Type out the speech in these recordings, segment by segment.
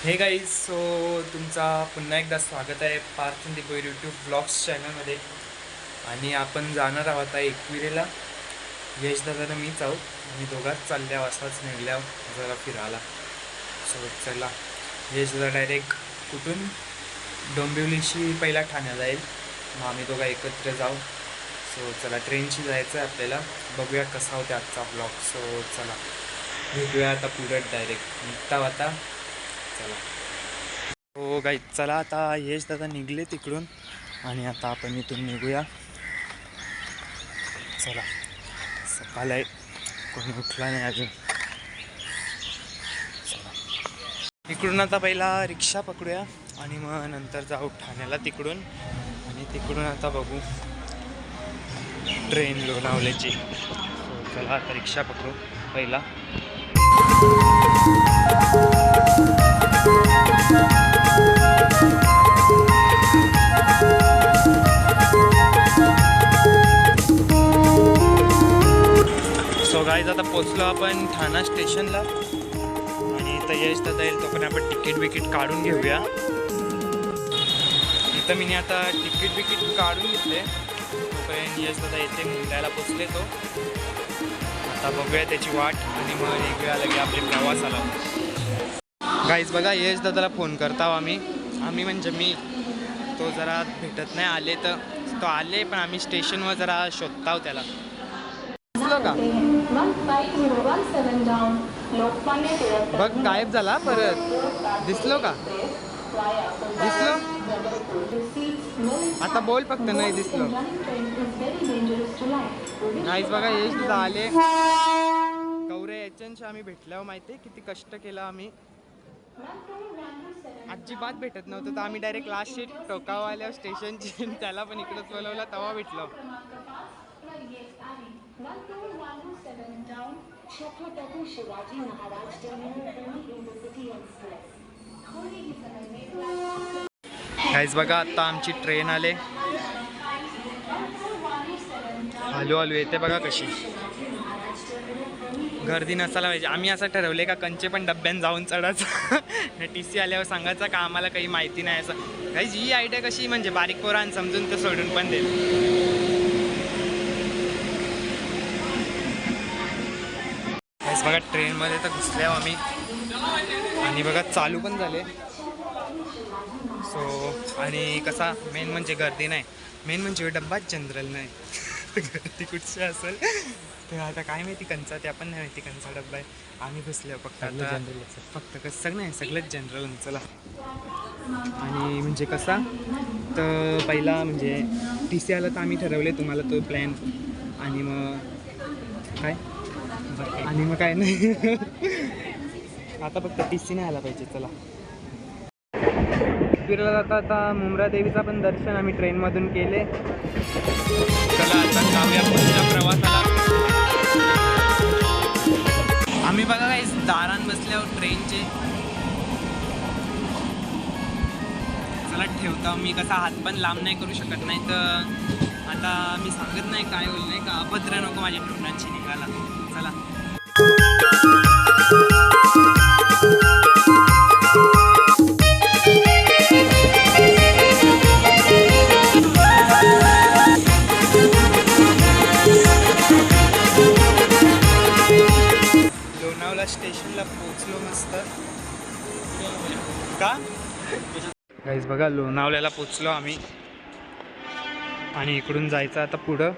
हे guys, so तुमचा पुन्हा एकदा स्वागत आहे पार्थ दीपो यूट्यूब ब्लॉग्स चॅनलमध्ये. आणि आपण जाणार आहोत आता एकविरेला. यश दादा मीच आहोत, आम्ही दोघांच चालल्या असाच निघल्या जरा फिरायला. सो चला, यश दादा डायरेक्ट कुठून डोंबिवलीशी पहिला ठाण्याला जाईल, मग आम्ही दोघा एकत्र जाऊ. सो चला, ट्रेनशी जायचं आहे आपल्याला. बघूया कसा होता आजचा ब्लॉग. सो चला, भेटूया आता पुढे डायरेक्ट निघता आता. चला हो गाईज, चला आता यश दादा निघले तिकडून आणि आता आपण इथून निघूया. चला, सकाळ आहे, कोणी उठला नाही अजून. चला, इकडून आता पहिला रिक्षा पकडूया आणि मग नंतर जाऊ ठाण्याला तिकडून. आणि तिकडून आता बघू ट्रेन लोणावल्याची. चला आता रिक्षा पकडू पहिला. सो गाईज, आता पोचलो आपण ठाणा स्टेशनला आणि इथं यश दादा येईल तोपर्यंत आपण तिकीट काढून घेऊया. इथं मी आता तिकीट काढून घेतले, तोपर्यंत यश दादा येते, मुंबईला पोचले तो. आता बघूया त्याची वाट आणि मग निघूया लगे आपले प्रवासाला. गाईज बघा, यश दादाला फोन करता आम्ही म्हणजे मी, तो जरा भेटत नाही. आले तर तो आले, पण आम्ही स्टेशनवर जरा शोधताव त्याला. दिसलो का बघ, गायब झाला परत. दिसलो का? दिसलो आता बोल फक्त. नाही दिसलो. गाईज बघा, यश दादा आले. कवरे याच्यांशी आम्ही भेटल्यावर माहिती आहे किती कष्ट केलं आम्ही. अजिबात भेटत नव्हतं, तर आम्ही डायरेक्ट लास्ट शीट टोकावा आल्यावर स्टेशनची त्याला पण इकडंच बोलवला, तेव्हा भेटलो. गाईज बघा, आता आमची ट्रेन आले. हलू येते बघा कशी. गर्दी नसायला पाहिजे. आम्ही असं ठरवले का कंचे पण डब्यान जाऊन चढायचं. TC आल्यावर सांगायचं का आम्हाला काही माहिती नाही असं. गाईज ही आयडिया कशी, म्हणजे बारीक पोरांना समजून तर सोडून पण देईल. गाईज बघा, ट्रेनमध्ये तर घुसल्या आम्ही आणि बघा चालू पण झाले. सो आणि कसा मेन म्हणजे गर्दी नाही, मेन म्हणजे डब्बाच जनरल नाही. गर्दी कुठची असेल तर आता काय माहिती. कंचा ते आपण नाही माहिती, कंचा डब्बा आहे. आम्ही घुसलो फक्त आता जनरल, फक्त कसं नाही, सगळंच जनरल. चला, आणि म्हणजे कसा तर पहिला म्हणजे TC आला तर आम्ही ठरवले तुम्हाला तो प्लॅन. आणि मग काय नाही. आता फक्त TC नाही आला पाहिजे. चला, फिरायला जाता आता मुंब्रा देवीचा पण दर्शन आम्ही ट्रेनमधून केले. चला आता जाऊया पुढच्या प्रवासाला. आम्ही बघा काही दारान बसल्यावर ट्रेनचे. चला ठेवता. मी कसा हात पण लांब नाही करू शकत, नाही तर आता मी सांगत नाही काय होईल, नाही का अभद्र नको माझ्या मित्रांची निघाला. चला, लोणावळा स्टेशनला पोचलो मस्त का. गाईज बघा, लोणावळ्याला पोचलो आम्ही आणि इकडून जायचं आता पुढं.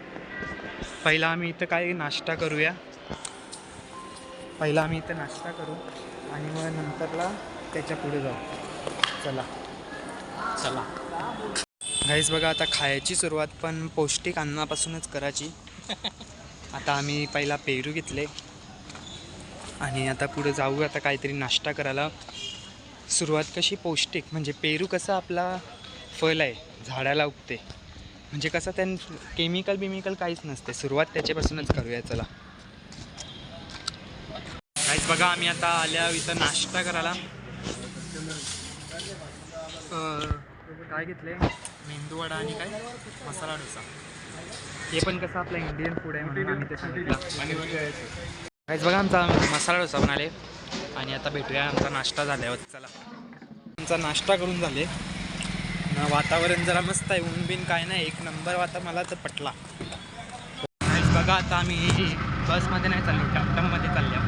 पहिला आम्ही इथं काय नाश्ता करूया. नाश्ता करू आणि मग नंतरला त्याच्या पुढे जाऊ. चला गाईज बघा, आता खायची सुरुवात पण पौष्टिक अन्नापासूनच करायची. आता आम्ही पहिला पेरू घेतले आणि आता पुढे जाऊ आता काहीतरी नाश्ता करायला. सुरुवात कशी पौष्टिक, म्हणजे पेरू कसा आपला फळ आहे, झाडाला उगते, म्हणजे कसं त्यां केमिकल काहीच नसते. सुरुवात त्याच्यापासूनच करूया. चला काहीच बघा, आम्ही आता आल्या इथं नाश्ता करायला. काय घेतले, मेंदूवडा आणि काय मसाला डोसा. हे पण कसं आपलं इंडियन फूड आहे म्हणून आम्ही ते सांगितलं. काहीच बघा, आमचा मसाला डोसा बनाले आणि आता भेटूया आमचा नाश्ता झाल्यावर. चला. आमचा नाश्ता करून झाले. वातावरण जरा मस्त आहे, ऊन बिन काय नाही, एक नंबर वाता मला तर पटला. बघा आता आम्ही बसमध्ये नाही चाललो, टमटममध्ये चाललो.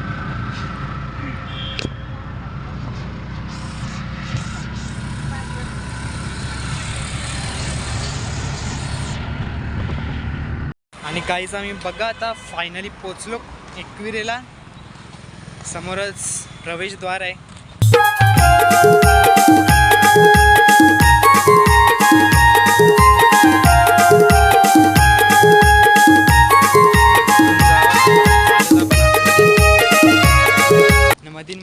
आणि काहीच आम्ही बघा आता फायनली पोचलो एकविरेला. समोरच प्रवेशद्वार आहे.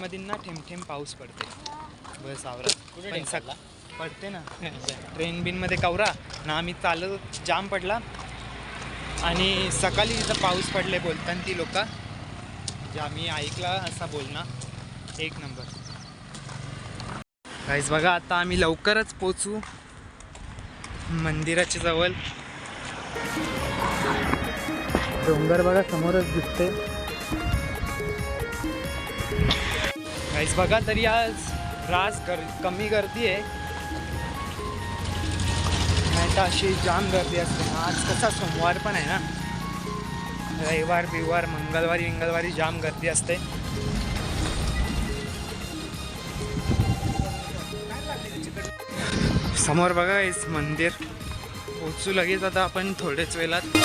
मधीन ना ठेम पाऊस पडते. बस आवरा पण पडते ना. ट्रेन बिनमध्ये कवरा ना. आम्ही चालत जाम पडला आणि सकाळी तिथं पाऊस पडले बोलताना ती लोक, जे आम्ही ऐकला असा बोलणं एक नंबर. काहीच बघा आता आम्ही लवकरच पोचू मंदिराच्या जवळ. डोंगर बघा समोरच दिसते. काहीच बघा तरी आज कमी गर्दी आहे, नाही तर अशी जाम गर्दी असते. आज कसा सोमवार पण आहे ना, रविवार बिवार मंगळवारी जाम गर्दी असते. समोर बघा हेच मंदिर. पोचू लगेच आता आपण थोड्याच वेळात.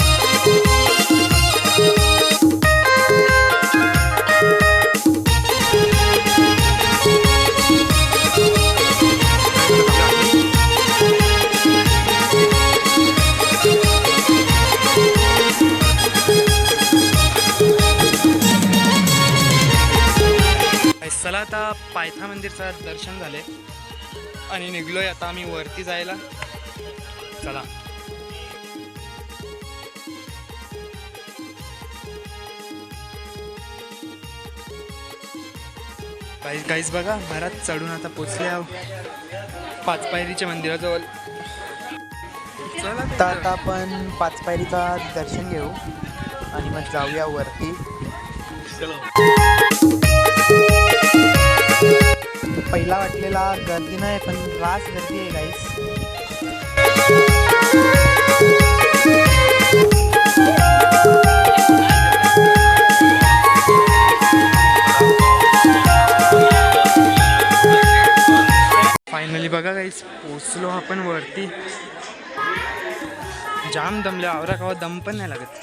चला आता पायथा मंदिरचं दर्शन झाले आणि निघलोय आता आम्ही वरती जायला. चला काहीच बघा घरात चढून आता पोचले आहो पाचपायरीच्या मंदिराजवळ. चला आता आपण पाचपायरीचा दर्शन घेऊ आणि मग जाऊया वरती. पहिला वाटलेला गर्दी नाही, पण रास गर्दी आहे गाईस. फायनली बघा गाईस पोचलो आपण वरती. जाम दमले, आवरा कावा दम पण नाही लागत.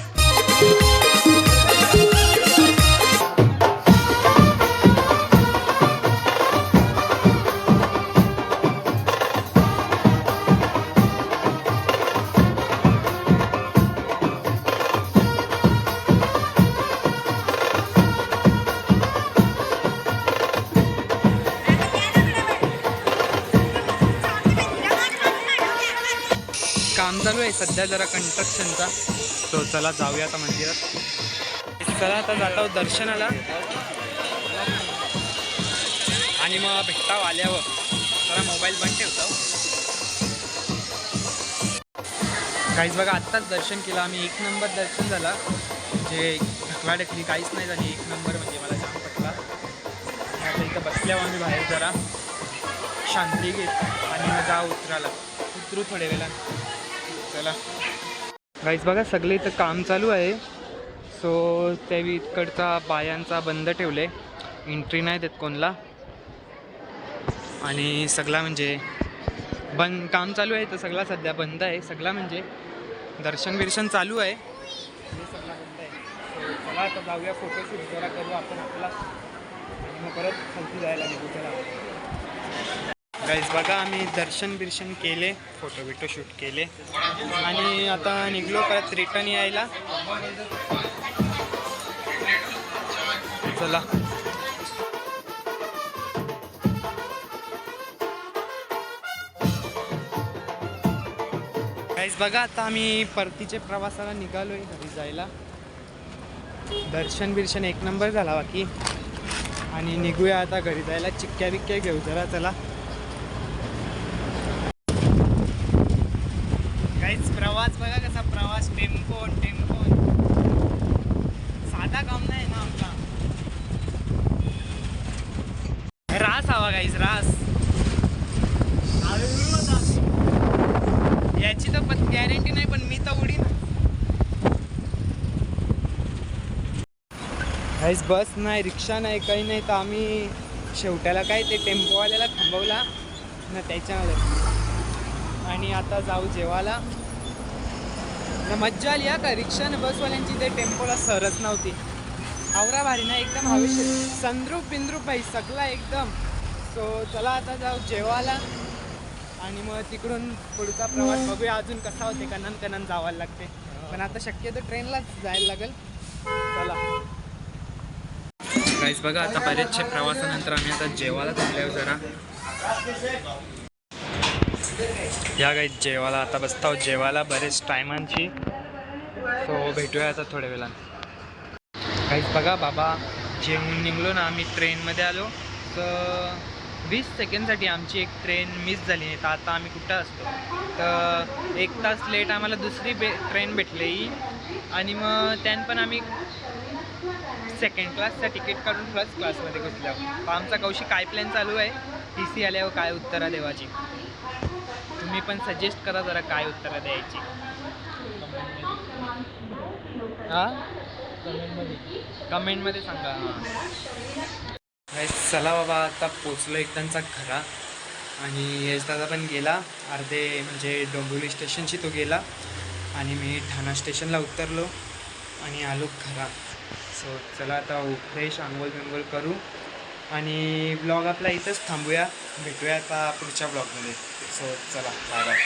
काम चालू आहे सध्या जरा कंस्ट्रक्शनचा. तो चला जाऊया आता मंदिरात. चला आता जातो दर्शनाला आणि मग भेटताव आल्यावर. जरा मोबाईल बंद ठेवतो. काहीच बघा आत्ताच दर्शन केलं आम्ही. एक नंबर दर्शन झाला, म्हणजे ढकलाढकली काहीच नाही झाली. एक नंबर म्हणजे मला जाम पटला. आता इथं बसल्यावर आम्ही बाहेर जरा शांती घेत आणि मग जा उतरू थोड्या वेळेला. चला गाईज बघा सगळे इथं काम चालू आहे. सो त्या इकडचा बायांचा बंद ठेवले, एंट्री नाही देत कोणला. आणि सगळा म्हणजे काम चालू आहे तर सगळा सध्या बंद आहे. सगळा म्हणजे दर्शन चालू आहे, सगळा बंद आहे. सो चला आता जाऊया, फोटोशूट जरा करू आपण आपला आणि मग परत खालती जायला निघू. चला गाईज बघा आम्ही दर्शन केले, फोटो शूट केले आणि आता निघलो परत रिटर्न यायला. चला गाईज बघा आता आम्ही परतीच्या प्रवासाला निघालोय घरी जायला. दर्शन एक नंबर झाला बाकी. आणि निघूया आता घरी जायला. चिक्क्या बिक्क्या घेऊ जरा. चला प्रवास बघा कसा प्रवास. टेम्पो साधा काम नाही ना आमचा. रास हवा गाईस, रास. त्याची तर गॅरंटी नाही, पण मी तर उडीन. काहीच बस नाही, रिक्षा नाही, काही नाही. तर आम्ही शेवट्याला काय ते टेम्पोवाल्याला थांबवला ना त्याच्यामध्ये, आणि आता जाऊ जेवायला ना. मज्जा आली हा का रिक्षाने बसवाल्यांची, ते टेम्पोला सरच नव्हती. आवरा भारी ना एकदम, हवेशीर संद्रूप बिंद्रूप भाई सगळा एकदम. सो चला आता जाऊ जेवायला, आणि मग तिकडून पुढचा प्रवास बघूया अजून कसा होते. कणन जावायला लागते, पण आता शक्यतो ट्रेनलाच जायला लागेल. चला गाईस बघा, आता बरेचशे प्रवासानंतर आम्ही आता जेवायला थांबल्यावर जरा या गाईस जेवायला आता बसता आहोत जेवायला बरेच टायमांची. सो भेटूया आता थोड्या वेळानं. काहीच बघा बाबा, जेवून निघलो ना आम्ही, ट्रेनमध्ये आलो. तर 20 सेकंडसाठी आमची एक ट्रेन मिस झाली नाही. तर आता आम्ही कुठं असतो, तर 1 तास लेट आम्हाला दुसरी ट्रेन भेटली. आणि मग त्यान पण आम्ही सेकंड क्लासचा तिकीट काढून फर्स्ट क्लासमध्ये घुसलो. तर आमचा कौशिक काय प्लॅन चालू आहे TC आल्यावर काय उत्तरं देवाची. तुम्ही पण सजेस्ट करा जरा काय उत्तरं द्यायची. हां, कमेंटमध्ये सांगा. हां चला बाबा, आता पोचलो एकदांचा घरा. आणि यश दादा पण गेला, अर्धे म्हणजे डोंबिवली स्टेशनशी तो गेला, आणि मी ठाणा स्टेशनला उतरलो आणि आलो घरा. सो चला आता फ्रेश आंघोळ बिंघोळ करू, आणि ब्लॉग आपला इथंच थांबूया. भेटूया आता पुढच्या ब्लॉगमध्ये. सो चला बाय बाय.